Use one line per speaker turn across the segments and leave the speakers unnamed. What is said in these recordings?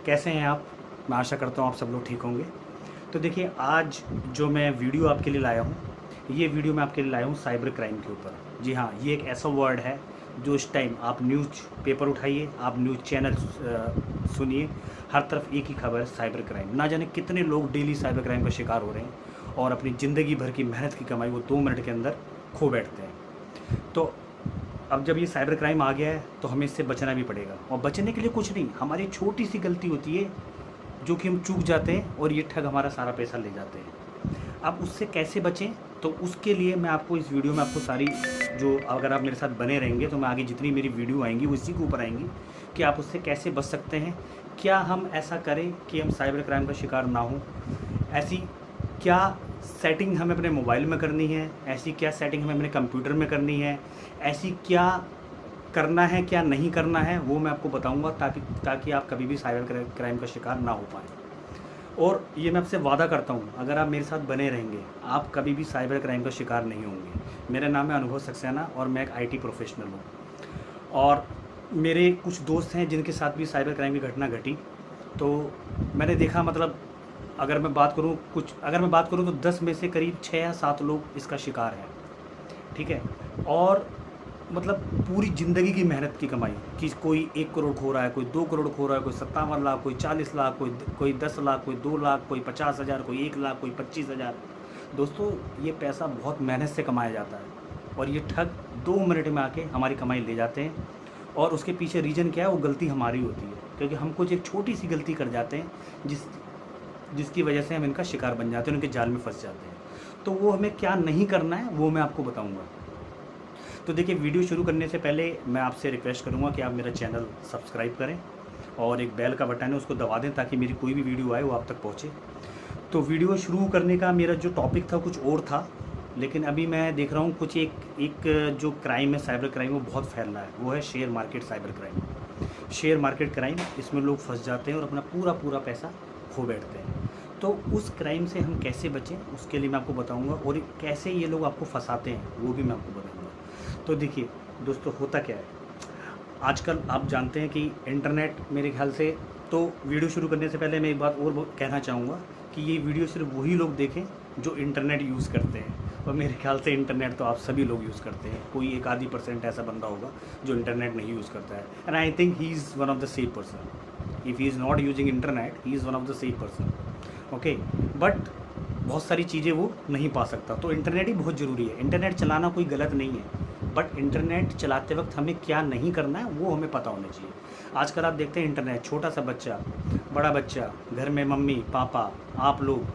कैसे हैं आप? मैं आशा करता हूँ आप सब लोग ठीक होंगे। तो देखिए, आज जो मैं वीडियो आपके लिए लाया हूँ, ये वीडियो मैं आपके लिए लाया हूँ साइबर क्राइम के ऊपर। जी हाँ, ये एक ऐसा वर्ड है जो इस टाइम आप न्यूज़ पेपर उठाइए, आप न्यूज़ चैनल सुनिए, हर तरफ एक ही खबर है, साइबर क्राइम। ना जाने कितने लोग डेली साइबर क्राइम का शिकार हो रहे हैं और अपनी ज़िंदगी भर की मेहनत की कमाई वो 2 मिनट के अंदर खो बैठते हैं। तो अब जब ये साइबर क्राइम आ गया है तो हमें इससे बचना भी पड़ेगा, और बचने के लिए कुछ नहीं, हमारी छोटी सी गलती होती है जो कि हम चूक जाते हैं और ये ठग हमारा सारा पैसा ले जाते हैं। अब उससे कैसे बचें, तो उसके लिए मैं आपको इस वीडियो में आपको सारी, जो अगर आप मेरे साथ बने रहेंगे तो मैं आगे जितनी मेरी वीडियो आएंगी वो इसी के ऊपर आएंगी कि आप उससे कैसे बच सकते हैं। क्या हम ऐसा करें कि हम साइबर क्राइम का शिकार ना हो, ऐसी क्या सेटिंग हमें अपने मोबाइल में करनी है, ऐसी क्या सेटिंग हमें अपने कंप्यूटर में करनी है, ऐसी क्या करना है क्या नहीं करना है, वो मैं आपको बताऊंगा ताकि आप कभी भी साइबर क्राइम का शिकार ना हो पाएँ। और ये मैं आपसे वादा करता हूँ, अगर आप मेरे साथ बने रहेंगे आप कभी भी साइबर क्राइम का शिकार नहीं होंगे। मेरा नाम है अनुभव सक्सेना और मैं एक IT प्रोफेशनल हूँ, और मेरे कुछ दोस्त हैं जिनके साथ भी साइबर क्राइम की घटना घटी। तो मैंने देखा, मतलब अगर मैं बात करूँ तो 10 में से करीब 6 या 7 लोग इसका शिकार हैं। ठीक है, और मतलब पूरी ज़िंदगी की मेहनत की कमाई, कि कोई 1 करोड़ खो रहा है, कोई 2 करोड़ खो रहा है, कोई 57 लाख, कोई 40 लाख, कोई 10 लाख, कोई 2 लाख, कोई 50,000, कोई 1 लाख, कोई 25,000। दोस्तों, ये पैसा बहुत मेहनत से कमाया जाता है और ये ठग 2 मिनट में आके हमारी कमाई ले जाते हैं। और उसके पीछे रीज़न क्या है? वो गलती हमारी होती है, क्योंकि हम कुछ एक छोटी सी गलती कर जाते हैं जिसकी वजह से हम इनका शिकार बन जाते हैं, उनके जाल में फंस जाते हैं। तो वो हमें क्या नहीं करना है वो मैं आपको बताऊँगा। तो देखिए, वीडियो शुरू करने से पहले मैं आपसे रिक्वेस्ट करूंगा कि आप मेरा चैनल सब्सक्राइब करें और एक बेल का बटन है उसको दबा दें ताकि मेरी कोई भी वीडियो आए वो आप तक पहुंचे। तो वीडियो शुरू करने का मेरा जो टॉपिक था कुछ और था, लेकिन अभी मैं देख रहा हूँ कुछ एक जो क्राइम है, साइबर क्राइम, वो बहुत फैल रहा है। वो है share market cyber crime. Share market crime, इसमें लोग फंस जाते हैं और अपना पूरा पैसा खो बैठते हैं। तो उस क्राइम से हम कैसे बचें उसके लिए मैं आपको बताऊँगा, और कैसे ये लोग आपको फंसाते हैं वो भी मैं आपको बताऊँगा। तो देखिए दोस्तों, होता क्या है, आजकल आप जानते हैं कि इंटरनेट, मेरे ख्याल से, तो वीडियो शुरू करने से पहले मैं एक बात और कहना चाहूँगा कि ये वीडियो सिर्फ वही लोग देखें जो इंटरनेट यूज़ करते हैं, और मेरे ख्याल से इंटरनेट तो आप सभी लोग यूज़ करते हैं। कोई 1-2% ऐसा बंदा होगा जो इंटरनेट नहीं यूज़ करता है, and I think he is one of the safe person. If he is not using internet, he is one of the safe person. Okay, but बहुत सारी चीज़ें वो नहीं पा सकता, तो इंटरनेट ही बहुत ज़रूरी है। इंटरनेट चलाना कोई गलत नहीं है, बट इंटरनेट चलाते वक्त हमें क्या नहीं करना है वो हमें पता होना चाहिए। आजकल आप देखते हैं इंटरनेट, छोटा सा बच्चा, बड़ा बच्चा, घर में मम्मी पापा, आप लोग,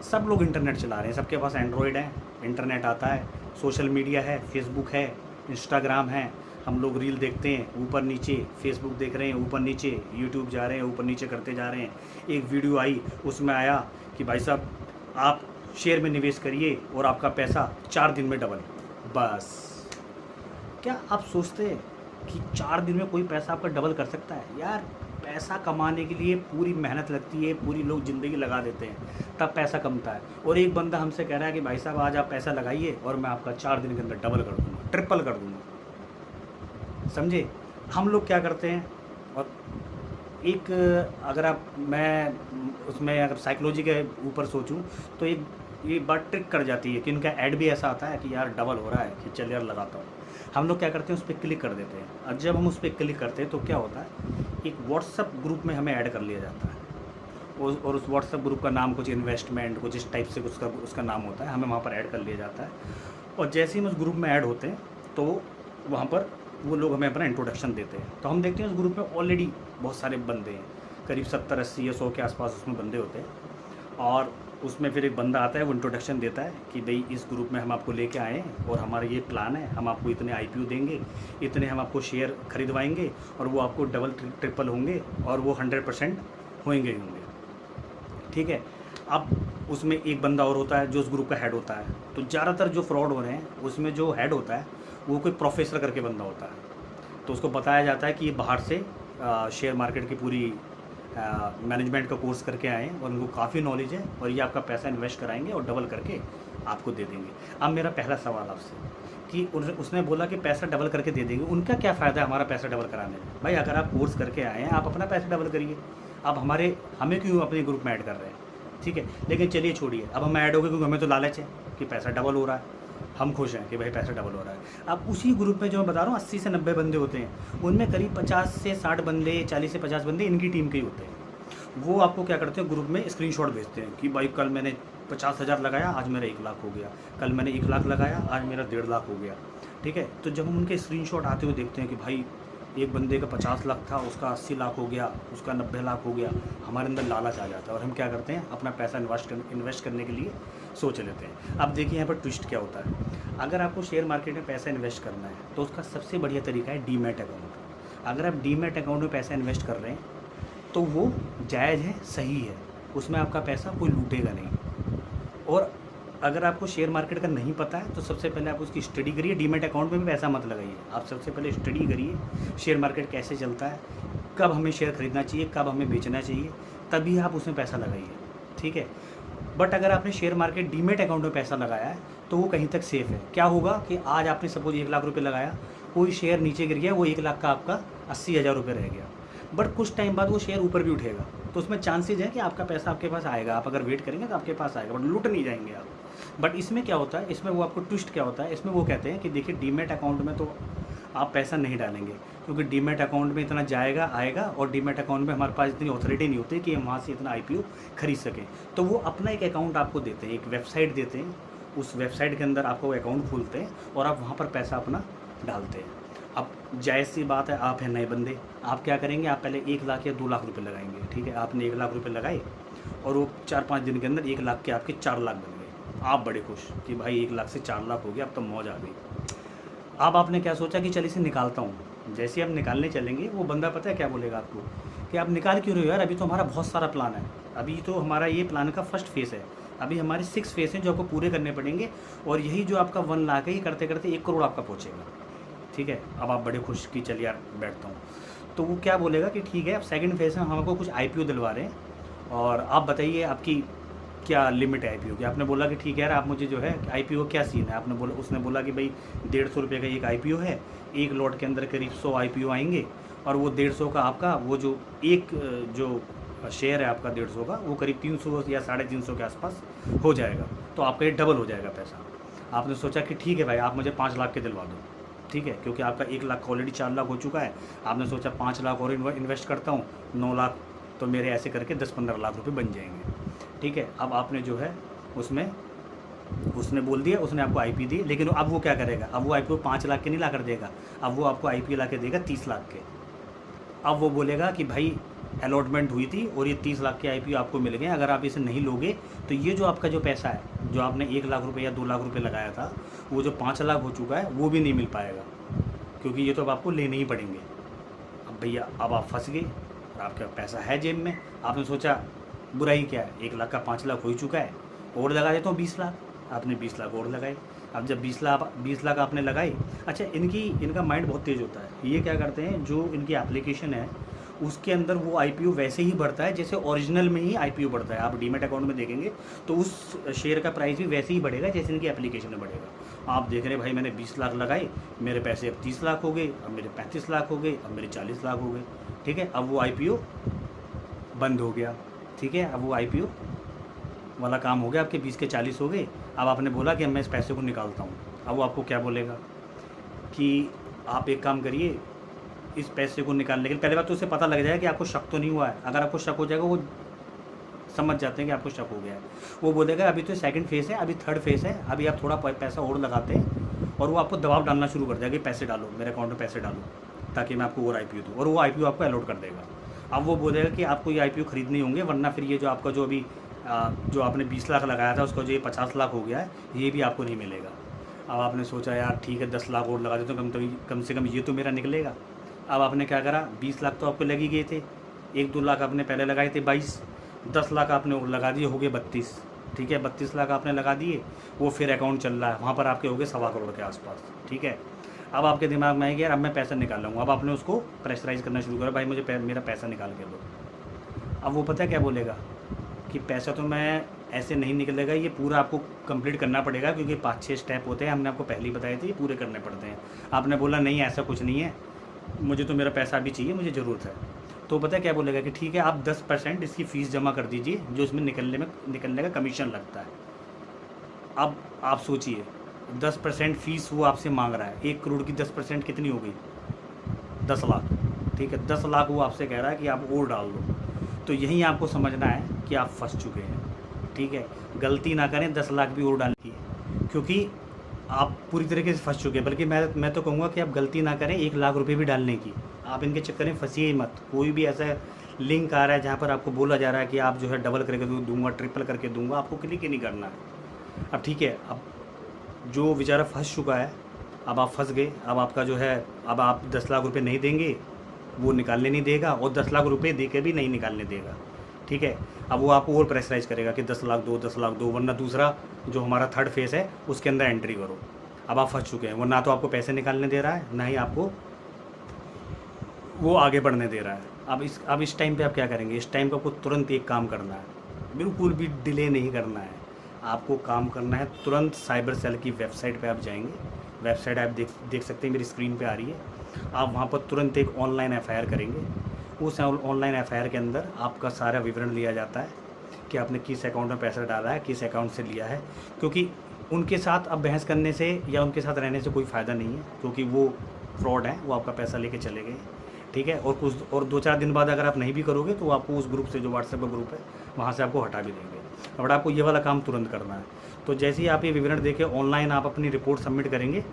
सब लोग इंटरनेट चला रहे हैं। सबके पास एंड्रॉयड है, इंटरनेट आता है, सोशल मीडिया है, फेसबुक है, इंस्टाग्राम है, हम लोग रील देखते हैं, ऊपर नीचे फेसबुक देख रहे हैं, ऊपर नीचे यूट्यूब जा रहे हैं, ऊपर नीचे करते जा रहे हैं। एक वीडियो आई, उसमें आया कि भाई साहब आप शेयर में निवेश करिए और आपका पैसा 4 दिन में डबल। बस, क्या आप सोचते हैं कि 4 दिन में कोई पैसा आपका डबल कर सकता है? यार, पैसा कमाने के लिए पूरी मेहनत लगती है, पूरी लोग ज़िंदगी लगा देते हैं, तब पैसा कमता है। और एक बंदा हमसे कह रहा है कि भाई साहब आज आप पैसा लगाइए और मैं आपका 4 दिन के अंदर डबल कर दूँगा, ट्रिपल कर दूँगा। समझे? हम लोग क्या करते हैं, और एक, अगर मैं उसमें अगर साइकोलॉजी के ऊपर सोचूं तो ये बात ट्रिक कर जाती है कि इनका ऐड भी ऐसा आता है कि यार डबल हो रहा है, कि चल यार लगाता हूँ। हम लोग क्या करते हैं, उस पर क्लिक कर देते हैं, और जब हम उस पर क्लिक करते हैं तो क्या होता है, एक व्हाट्सअप ग्रुप में हमें ऐड कर लिया जाता है, और उस व्हाट्सअप ग्रुप का नाम कुछ इन्वेस्टमेंट, कुछ इस टाइप से उसका नाम होता है, हमें वहाँ पर ऐड कर लिया जाता है। और जैसे ही हम उस ग्रुप में ऐड होते हैं तो वहाँ पर वो लोग हमें अपना इंट्रोडक्शन देते हैं। तो हम देखते हैं उस ग्रुप में ऑलरेडी बहुत सारे बंदे हैं, करीब 70, 80 या 100 के आसपास उसमें बंदे होते हैं। और उसमें फिर एक बंदा आता है, वो इंट्रोडक्शन देता है कि भाई इस ग्रुप में हम आपको लेके आए हैं और हमारा ये प्लान है, हम आपको इतने IPO देंगे, इतने हम आपको शेयर खरीदवाएंगे, और वो आपको डबल ट्रिपल होंगे, और वो 100% होंगे ही होंगे। ठीक है, अब उसमें एक बंदा और होता है जो उस ग्रुप का हेड होता है। तो ज़्यादातर जो फ्रॉड हो रहे हैं उसमें जो हेड होता है वो कोई प्रोफेसर करके बंदा होता है। तो उसको बताया जाता है कि ये बाहर से शेयर मार्केट की पूरी मैनेजमेंट का कोर्स करके आए हैं और उनको काफ़ी नॉलेज है, और ये आपका पैसा इन्वेस्ट कराएंगे और डबल करके आपको दे देंगे। अब मेरा पहला सवाल आपसे कि उसने बोला कि पैसा डबल करके दे देंगे, उनका क्या फ़ायदा है हमारा पैसा डबल कराने में? भाई, अगर आप कोर्स करके आए हैं, आप अपना पैसा डबल करिए। अब हमें क्यों अपने ग्रुप में ऐड कर रहे हैं, ठीक है। लेकिन चलिए छोड़िए, अब हम ऐड हो गए क्योंकि हमें तो लालच है कि पैसा डबल हो रहा है, हम खुश हैं कि भाई पैसा डबल हो रहा है। अब उसी ग्रुप में जो मैं बता रहा हूँ 80 से 90 बंदे होते हैं, उनमें करीब 50 से 60 बंदे, 40 से 50 बंदे इनकी टीम के ही होते हैं। वो आपको क्या करते हैं, ग्रुप में स्क्रीनशॉट भेजते हैं कि भाई कल मैंने 50,000 लगाया, आज मेरा 1 लाख हो गया, कल मैंने 1 लाख लगाया, आज मेरा 1.5 लाख हो गया, ठीक है। तो जब हम उनके स्क्रीनशॉट आते हुए देखते हैं कि भाई एक बंदे का 50 लाख था, उसका 80 लाख हो गया, उसका 90 लाख हो गया, हमारे अंदर लालच आ जाता है और हम क्या करते हैं, अपना पैसा इन्वेस्ट करने के लिए सोच लेते हैं। अब देखिए यहाँ पर ट्विस्ट क्या होता है। अगर आपको शेयर मार्केट में पैसा इन्वेस्ट करना है तो उसका सबसे बढ़िया तरीका है डीमैट अकाउंट। अगर आप डीमैट अकाउंट में पैसा इन्वेस्ट कर रहे हैं तो वो जायज़ है, सही है, उसमें आपका पैसा कोई लूटेगा नहीं। और अगर आपको शेयर मार्केट का नहीं पता है तो सबसे पहले आप उसकी स्टडी करिए, डीमैट अकाउंट में भी पैसा मत लगाइए। आप सबसे पहले स्टडी करिए शेयर मार्केट कैसे चलता है, कब हमें शेयर खरीदना चाहिए, कब हमें बेचना चाहिए, तभी आप उसमें पैसा लगाइए, ठीक है। बट अगर आपने शेयर मार्केट डीमैट अकाउंट में पैसा लगाया है तो वो कहीं तक सेफ़ है। क्या होगा कि आज आपने सपोज 1 लाख रुपये लगाया, कोई शेयर नीचे गिर गया, वो 1 लाख का आपका 80,000 रुपये रह गया, बट कुछ टाइम बाद वो शेयर ऊपर भी उठेगा, तो उसमें चांसेज है कि आपका पैसा आपके पास आएगा। आप अगर वेट करेंगे तो आपके पास आएगा, बट लूट नहीं जाएंगे आप। बट इसमें क्या होता है, इसमें वो आपको ट्विस्ट क्या होता है, इसमें वो कहते हैं कि देखिए डीमैट अकाउंट में तो आप पैसा नहीं डालेंगे क्योंकि डीमैट अकाउंट में इतना जाएगा आएगा, और डीमैट अकाउंट में हमारे पास इतनी ऑथोरिटी नहीं होती कि हम वहाँ से इतना IPO खरीद सकें। तो वो अपना एक अकाउंट आपको देते हैं, एक वेबसाइट देते हैं, उस वेबसाइट के अंदर आपको अकाउंट खोलते हैं और आप वहाँ पर पैसा अपना डालते हैं। अब जायज़ सी बात है, आप हैं नए बंदे, आप क्या करेंगे, आप पहले 1 लाख या 2 लाख रुपए लगाएंगे, ठीक है। आपने 1 लाख रुपए लगाए और वो 4-5 दिन के अंदर 1 लाख के आपके 4 लाख बन गए। आप बड़े खुश कि भाई 1 लाख से 4 लाख हो गया, अब तो मौज आ गई। अब आपने क्या सोचा कि चल इसे निकालता हूँ। जैसे आप निकालने चलेंगे, वो बंदा पता है क्या बोलेगा आपको कि आप निकाल क्यों रहे हो यार, अभी तो हमारा बहुत सारा प्लान है, अभी तो हमारा ये प्लान का फर्स्ट फेज़ है, अभी हमारे 6 फेज़ हैं जो आपको पूरे करने पड़ेंगे, और यही जो आपका 1 लाख है ये करते करते 1 करोड़ आपका पहुँचेगा, ठीक है। अब आप बड़े खुश कि चलिए यार बैठता हूँ, तो वो क्या बोलेगा कि ठीक है, अब सेकंड फेज़ में हम आपको कुछ IPO दिलवा रहे हैं और आप बताइए आपकी क्या लिमिट है IPO की। आपने बोला कि ठीक है यार, आप मुझे जो है IPO क्या सीन है, उसने बोला कि भाई 150 रुपये का एक IPO है, एक लॉट के अंदर करीब 100 IPO आएंगे, और वो 150 का आपका वो जो एक जो शेयर है आपका 150 का, वो करीब 300 या 350 के आसपास हो जाएगा, तो आपका ये डबल हो जाएगा पैसा। आपने सोचा कि ठीक है भाई, आप मुझे 5 लाख के दिलवा दो, ठीक है, क्योंकि आपका 1 लाख का ऑलरेडी 4 लाख हो चुका है। आपने सोचा 5 लाख और इन्वेस्ट करता हूँ, 9 लाख, तो मेरे ऐसे करके 10-15 लाख रुपए बन जाएंगे, ठीक है। अब आपने जो है उसने बोल दिया, उसने आपको IP दी, लेकिन अब वो क्या करेगा, अब वो IPO 5 लाख के नहीं ला कर देगा, अब वो आपको IP ला के देगा 30 लाख के। अब वो बोलेगा कि भाई अलॉटमेंट हुई थी और ये 30 लाख के IPO आपको मिल गए, अगर आप इसे नहीं लोगे तो ये जो आपका जो पैसा है, जो आपने 1 लाख रुपये या 2 लाख रुपये लगाया था, वो जो 5 लाख हो चुका है वो भी नहीं मिल पाएगा, क्योंकि ये तो अब आपको लेने ही पड़ेंगे। अब भैया अब आप फंस गए और आपका पैसा है जेब में। आपने सोचा बुराई क्या है, 1 लाख का 5 लाख हो चुका है, और लगा देता हूँ 20 लाख। आपने 20 लाख और लगाए। अब जब 20 लाख आपने लगाए, अच्छा इनका माइंड बहुत तेज़ होता है। ये क्या करते हैं, जो इनकी एप्लीकेशन है उसके अंदर वो IPO वैसे ही बढ़ता है जैसे ओरिजिनल में ही IPO बढ़ता है। आप डीमैट अकाउंट में देखेंगे तो उस शेयर का प्राइस भी वैसे ही बढ़ेगा जैसे इनकी एप्लीकेशन में बढ़ेगा। आप देख रहे हैं भाई मैंने 20 लाख लगाए, मेरे पैसे अब 30 लाख हो गए, अब मेरे 35 लाख हो गए, अब मेरे 40 लाख हो गए, ठीक है। अब वो IPO बंद हो गया, ठीक है। अब वो IPO वाला काम हो गया, आपके 20 के 40 हो गए। अब आपने बोला कि मैं इस पैसे को निकालता हूँ। अब वो आपको क्या बोलेगा कि आप एक काम करिए, इस पैसे को निकालने के लिए पहले बात तो उसे पता लग जाएगा कि आपको शक तो नहीं हुआ है। अगर आपको शक हो जाएगा, वो समझ जाते हैं कि आपको शक हो गया है, वो बोलेगा अभी तो सेकंड फेज़ है, अभी थर्ड फेज़ है, अभी आप थोड़ा पैसा और लगाते हैं, और वो आपको दबाव डालना शुरू कर देगा कि पैसे डालो, मेरे अकाउंट में पैसे डालो, ताकि मैं आपको और IPO दूँ, और वो IPO आपको अलॉट कर देगा। अब वो बोलेगा कि आपको ये IPO खरीदने होंगे, वरना फिर ये जो आपका जो अभी जो आपने 20 लाख लगाया था उसका जो ये 50 लाख हो गया है, ये भी आपको नहीं मिलेगा। अब आपने सोचा यार ठीक है 10 लाख और लगा देता हूँ, कम से कम ये तो मेरा निकलेगा। अब आपने क्या करा, 20 लाख तो आपको लग ही गए थे, 1-2 लाख आपने पहले लगाए थे 22, 10 लाख आपने और लगा दिए, हो गए 32, ठीक है। 32 लाख आपने लगा दिए, वो फिर अकाउंट चल रहा है, वहाँ पर आपके हो गए 1.25 करोड़ के आसपास, ठीक है। अब आपके दिमाग में आएगा यार अब मैं पैसा निकाल लूँगा। अब आपने उसको प्रेशराइज़ करना शुरू करा, भाई मुझे मेरा पैसा निकाल के दो। अब वो पता है क्या बोलेगा कि पैसा तो मैं ऐसे नहीं निकलेगा, ये पूरा आपको कंप्लीट करना पड़ेगा, क्योंकि 5-6 स्टेप होते हैं, हमने आपको पहले ही बताए थे, ये पूरे करने पड़ते हैं। आपने बोला नहीं ऐसा कुछ नहीं है, मुझे तो मेरा पैसा भी चाहिए, मुझे ज़रूरत है। तो पता है क्या बोलेगा कि ठीक है आप 10% इसकी फ़ीस जमा कर दीजिए, जो इसमें निकलने का कमीशन लगता है। अब आप सोचिए 10% फ़ीस वो आपसे मांग रहा है, 1 करोड़ की 10% कितनी हो गई? 10 लाख। ठीक है, 10 लाख वो आपसे कह रहा है कि आप और डाल दो। तो यहीं आपको समझना है कि आप फंस चुके हैं। ठीक है, गलती ना करें 10 लाख भी और डालने की, क्योंकि आप पूरी तरीके से फंस चुके हैं। बल्कि मैं तो कहूँगा कि आप गलती ना करें 1 लाख रुपए भी डालने की। आप इनके चक्कर में फंसिए मत। कोई भी ऐसा लिंक आ रहा है जहाँ पर आपको बोला जा रहा है कि आप जो है डबल करके दूंगा, ट्रिपल करके दूंगा, आपको क्लिक ही नहीं करना है। अब ठीक है, अब जो बेचारा फंस चुका है, अब आप फंस गए। अब आपका जो है, अब आप 10 लाख रुपये नहीं देंगे, वो निकालने नहीं देगा, और 10 लाख रुपये दे के भी नहीं निकालने देगा। ठीक है, अब वो आपको और प्रेशराइज करेगा कि 10 लाख दो, 10 लाख दो, वरना दूसरा जो हमारा थर्ड फेस है उसके अंदर एंट्री करो। अब आप फंस चुके हैं। वो ना तो आपको पैसे निकालने दे रहा है, ना ही आपको वो आगे बढ़ने दे रहा है। अब इस टाइम पे आप क्या करेंगे? इस टाइम पे आपको तुरंत एक काम करना है, बिल्कुल भी डिले नहीं करना है। आपको काम करना है तुरंत। साइबर सेल की वेबसाइट पे आप जाएंगे। वेबसाइट आप देख सकते हैं, मेरी स्क्रीन पे आ रही है। आप वहाँ पर तुरंत एक ऑनलाइन एफआईआर करेंगे। उस ऑनलाइन एफआईआर के अंदर आपका सारा विवरण लिया जाता है कि आपने किस अकाउंट में पैसा डाला है, किस अकाउंट से लिया है। क्योंकि उनके साथ अब बहस करने से या उनके साथ रहने से कोई फ़ायदा नहीं है, क्योंकि वो फ्रॉड है, वो आपका पैसा लेके चले गए। ठीक है, और 2-4 दिन बाद अगर आप नहीं भी करोगे तो आपको उस ग्रुप से, जो व्हाट्सएप का ग्रुप है, वहाँ से आपको हटा भी देंगे। बट आपको ये वाला काम तुरंत करना है। तो जैसे ही आप ये विवरण देके ऑनलाइन आप अपनी रिपोर्ट सबमिट करेंगे,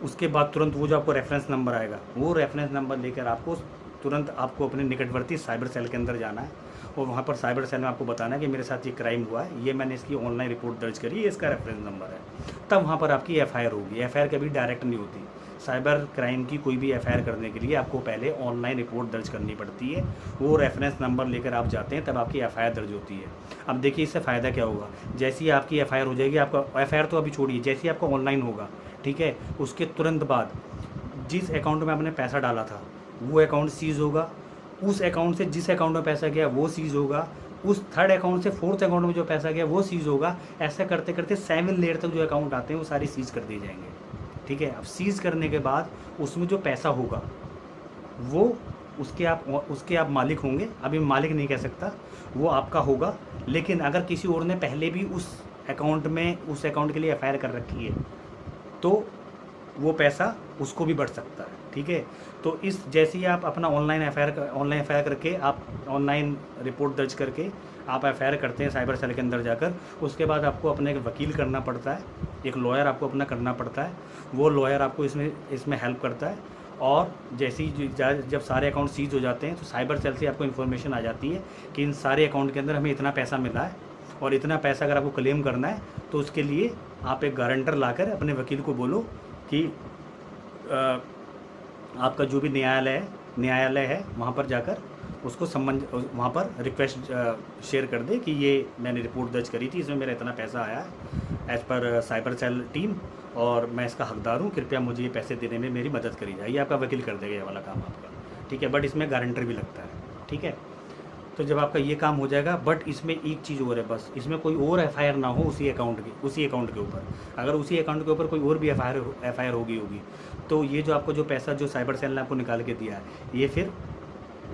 उसके बाद तुरंत वो जो आपको रेफरेंस नंबर आएगा, वो रेफरेंस नंबर लेकर आपको तुरंत आपको अपने निकटवर्ती साइबर सेल के अंदर जाना है, और वहाँ पर साइबर सेल में आपको बताना है कि मेरे साथ ये क्राइम हुआ है, ये मैंने इसकी ऑनलाइन रिपोर्ट दर्ज करी है, इसका रेफरेंस नंबर है। तब वहाँ पर आपकी एफआईआर होगी। एफआईआर कभी डायरेक्ट नहीं होती। साइबर क्राइम की कोई भी एफआईआर करने के लिए आपको पहले ऑनलाइन रिपोर्ट दर्ज करनी पड़ती है। वो रेफरेंस नंबर लेकर आप जाते हैं, तब आपकी एफआईआर दर्ज होती है। अब देखिए इससे फ़ायदा क्या होगा। जैसे ही आपकी एफआईआर हो जाएगी, आपका एफआईआर तो अभी छोड़िए, जैसे ही आपका ऑनलाइन होगा, ठीक है, उसके तुरंत बाद जिस अकाउंट में आपने पैसा डाला था वो अकाउंट सीज़ होगा। उस अकाउंट से जिस अकाउंट में पैसा गया वो सीज़ होगा। उस थर्ड अकाउंट से फोर्थ अकाउंट में जो पैसा गया वो सीज़ होगा। ऐसा करते करते 7 लेयर तक जो अकाउंट आते हैं वो सारी सीज़ कर दिए जाएंगे। ठीक है, अब सीज़ करने के बाद उसमें जो पैसा होगा वो उसके आप मालिक होंगे। अभी मालिक नहीं कह सकता, वो आपका होगा। लेकिन अगर किसी और ने पहले भी उस अकाउंट के लिए एफआईआर कर रखी है तो वो पैसा उसको भी बढ़ सकता है। ठीक है, तो जैसे ही आप अपना ऑनलाइन एफआईआर करके, आप ऑनलाइन रिपोर्ट दर्ज करके आप एफआईआर करते हैं साइबर सेल के अंदर जाकर, उसके बाद आपको अपने एक वकील करना पड़ता है, एक लॉयर आपको अपना करना पड़ता है। वो लॉयर आपको इसमें हेल्प करता है। और जैसे ही जब सारे अकाउंट सीज हो जाते हैं तो साइबर सेल से आपको इन्फॉर्मेशन आ जाती है कि इन सारे अकाउंट के अंदर हमें इतना पैसा मिला है, और इतना पैसा अगर आपको क्लेम करना है तो उसके लिए आप एक गारंटर लाकर अपने वकील को बोलो कि आपका जो भी न्यायालय है वहाँ पर जाकर उसको वहाँ पर रिक्वेस्ट शेयर कर दे कि ये मैंने रिपोर्ट दर्ज करी थी, इसमें मेरा इतना पैसा आया है as per cyber cell team, और मैं इसका हकदार हूँ, कृपया मुझे ये पैसे देने में मेरी मदद करी जाए। ये आपका वकील कर देगा ये वाला काम आपका। ठीक है, बट इसमें गारंटर भी लगता है। ठीक है, तो जब आपका ये काम हो जाएगा, बट इसमें एक चीज़ और है, बस इसमें कोई और एफआईआर ना हो उसी अकाउंट के ऊपर। अगर उसी अकाउंट के ऊपर कोई और भी एफआईआर होगी तो ये जो आपको जो पैसा जो साइबर सेल ने आपको निकाल के दिया है, ये फिर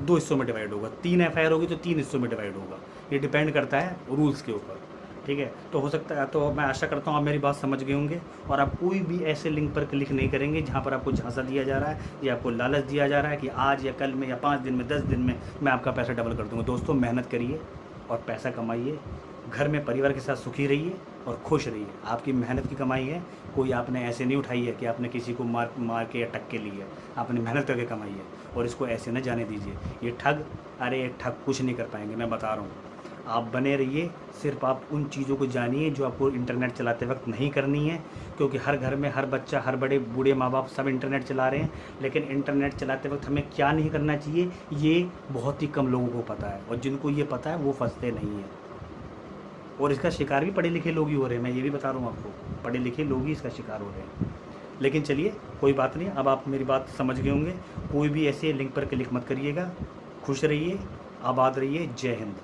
2 हिस्सों में डिवाइड होगा। 3 एफआईआर होगी तो 3 हिस्सों में डिवाइड होगा। ये डिपेंड करता है रूल्स के ऊपर। ठीक है, तो हो सकता है, तो मैं आशा करता हूँ आप मेरी बात समझ गए होंगे, और आप कोई भी ऐसे लिंक पर क्लिक नहीं करेंगे जहाँ पर आपको झांसा दिया जा रहा है या आपको लालच दिया जा रहा है कि आज या कल में या 5 दिन में 10 दिन में मैं आपका पैसा डबल कर दूँगा। दोस्तों, मेहनत करिए और पैसा कमाइए, घर में परिवार के साथ सुखी रहिए और खुश रहिए। आपकी मेहनत की कमाई है, कोई आपने ऐसे नहीं उठाई है कि आपने किसी को मार के या टक के ली है। आपने मेहनत करके कमाई है, और इसको ऐसे न जाने दीजिए। ये ठग कुछ नहीं कर पाएंगे, मैं बता रहा हूँ। आप बने रहिए, सिर्फ आप उन चीज़ों को जानिए जो आपको इंटरनेट चलाते वक्त नहीं करनी है, क्योंकि हर घर में हर बच्चा, हर बड़े बूढ़े माँ बाप सब इंटरनेट चला रहे हैं। लेकिन इंटरनेट चलाते वक्त हमें क्या नहीं करना चाहिए, ये बहुत ही कम लोगों को पता है, और जिनको ये पता है वो फंसते नहीं हैं। और इसका शिकार भी पढ़े लिखे लोग ही हो रहे हैं, मैं ये भी बता रहा हूँ आपको, पढ़े लिखे लोग ही इसका शिकार हो रहे हैं। लेकिन चलिए, कोई बात नहीं, अब आप मेरी बात समझ गए होंगे। कोई भी ऐसे लिंक पर क्लिक मत करिएगा। खुश रहिए, आबाद रहिए। जय हिंद।